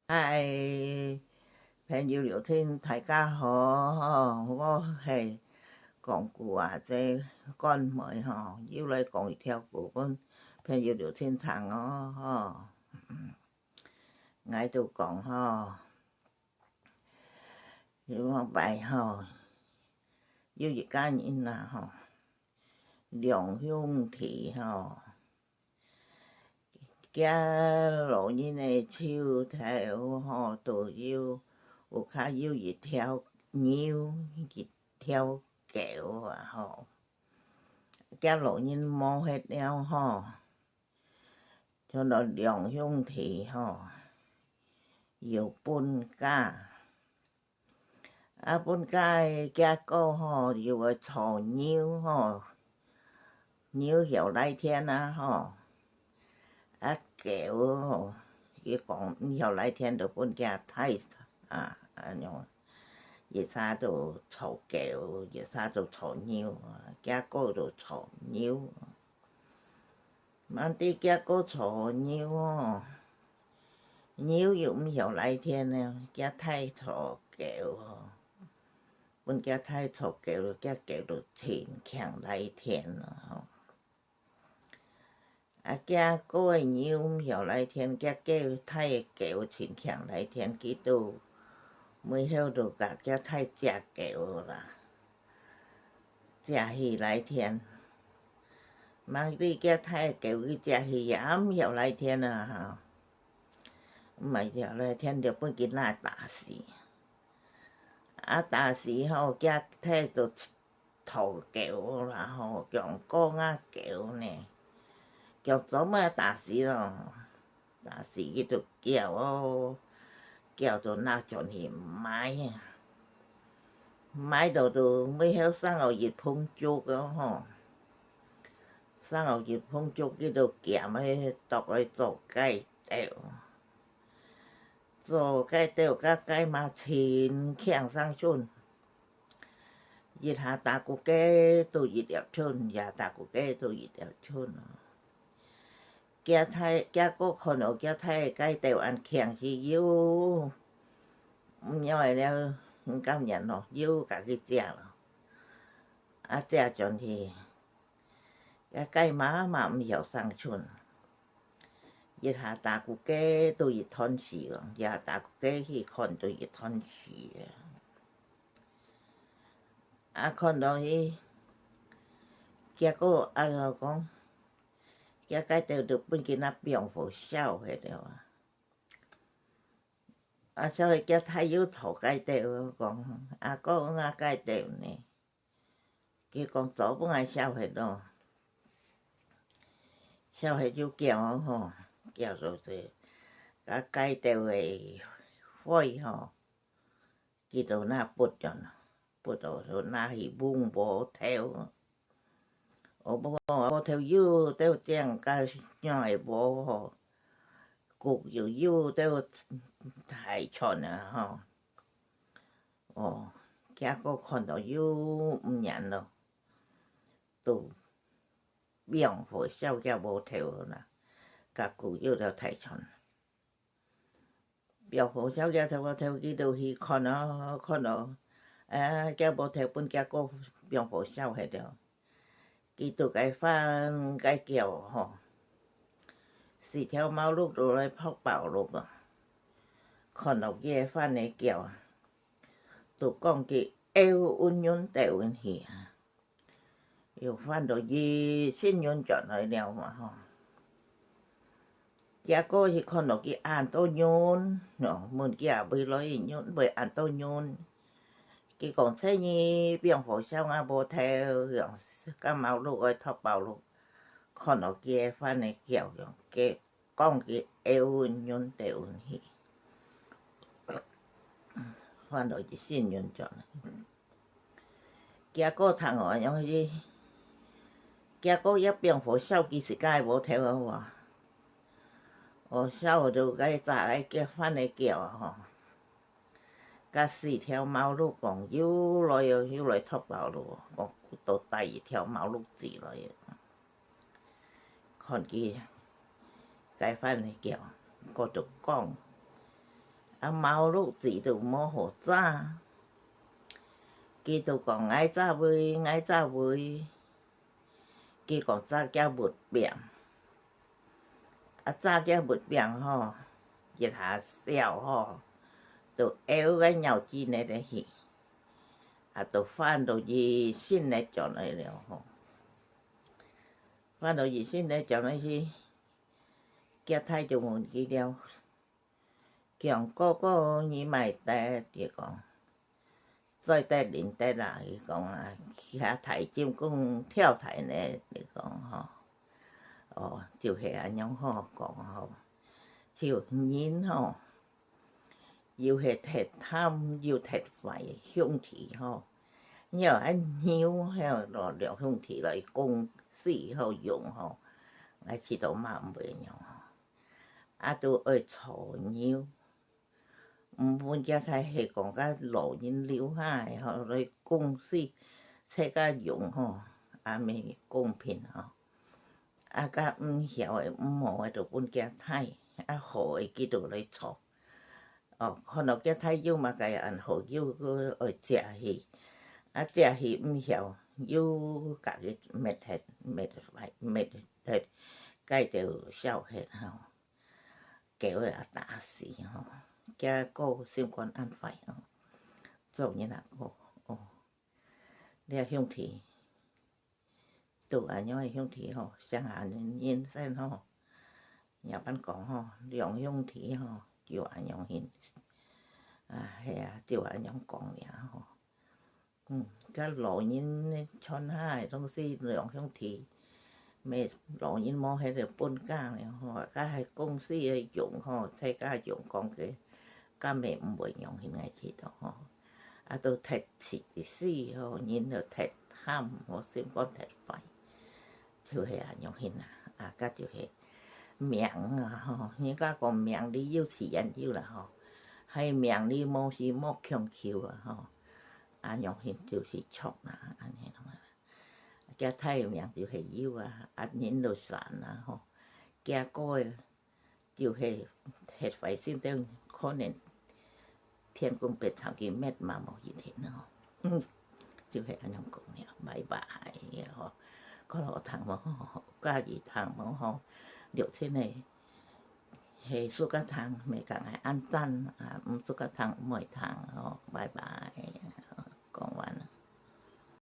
嗨，朋友聊天，大家好，我係講古話啫，乾妹要嚟講一條古本，朋友聊天談挨度講要我拜要一家人啦兩兄弟家老人嘅手頭都要有較要一條牛，一條狗家老人冇hết了就那兩兄弟要搬家，搬家家哥要個草牛牛又來天狗佢講又來天就搬家太熱沙就草狗，熱沙就草牛，家哥就草牛，慢啲家哥草牛牛又唔又來天呢，家太草狗搬家太草狗，家狗就天強來天啦家哥嘅牛唔又來天，家狗太狗天強來天，佢都每後就家太隻狗啦，隻去來天，慢啲家太狗佢隻去也唔又來天啦唔係又來天就俾佢拉打死，打死家太就逃狗啦強哥狗呢。叫做咩打死咯，打死佢就叫做那種去買到就尾後生後熱碰足生後熱碰足佢就夾去度去做雞竇，做雞竇加雞嘛前強生春，熱下打個雞都熱條春，也打個雞都熱條春家哥看到家太雞竇按強是要唔因為了唔甘人咯，要家己食咯，食陣時家雞媽嘛唔要生春，熱下打個雞都熱吞氣咯，熱下打個雞去看都熱吞氣看到佢家哥講。家雞竇就搬去那病房燒去了燒去家太要逃雞竇講哥雞竇呢，佢講早搬嚟燒去咯，燒去就叫叫做是家雞竇嘅灰佢就那撥到就那去搬波頭。我條腰都正加因為我骨腰都太長啦家哥看到腰唔人咯，都病火燒家無頭啦，家骨腰就太長，病火燒家頭佢就去看到家無頭本家哥病火燒去了。佢都該翻該叫4條馬路都來跑爆路看到佢翻嚟叫都講佢運運帶運去又翻到佢先運轉來了嘛家哥去看到佢按到運門家未來運未按到運佢講生意變火燒無頭個馬路愛拓爆路，看到佢翻嚟叫佢講佢運運帶運去，翻到佢先運轉。家哥談我樣去，家哥一變火燒佢是該無頭燒就該炸來叫翻嚟叫加4條馬路講要來拓爆路，講到第2條馬路字來，看佢該翻嚟叫，我就講毛路子就冇好早，佢就講愛早尾，愛早尾，佢講早驚沒病，早驚沒病吼，一下笑吼，就搖個尿筋嚟嚟去，就翻到醫生嚟講嚟了吼，翻到醫生嚟講嚟去，腳太就問佢了，強個你買得佢講。再得練得啦，伊講啊，遐台針講跳台呢，伊講吼，就是安樣吼講吼，就人吼，又係鐵貪又鐵肺兄弟吼，要按尿遐落了兄弟來公司吼用吼，來去到嘛唔會用吼，都愛搓尿。阮遮太係講甲路人留下誒吼，來公司切甲用吼，咪公平吼。甲毋曉誒毋毛誒，就阮遮太好誒，佢就來搓。可能遮太幼嘛，家按好幼佫愛食去，食去毋曉，又家己滅迄，該着笑迄吼，叫伊也打死吼。遮個心肝安肺吼，做你若個了兄弟，都安樣誒兄弟吼，像安人生吼，日本講吼，兩兄弟吼就安樣現，係就安樣講爾吼，甲老人穿下誒東西兩兄弟，咩老人冇迄個本家了吼，甲係公司誒用吼，切甲用講嘅。甲咪毋袂用迄個去到吼，都鐵刺死吼，人就鐵貪，我心肝鐵肺，就係安樣迄甲就係命吼，人家講命里有時研究啦吼，係命里冇時冇強求吼，安樣迄就是錯啦，安尼咯，遮太命就係有人就散吼，驚過就係鐵肺心中可能。天公別長佢滅嘛冇一天吼，就係安樣講了，拜拜吼，可能堂冇吼，家己堂冇吼，聊天誒，係蘇家堂咪講係按讚，毋蘇家堂唔會堂吼，拜拜，講完。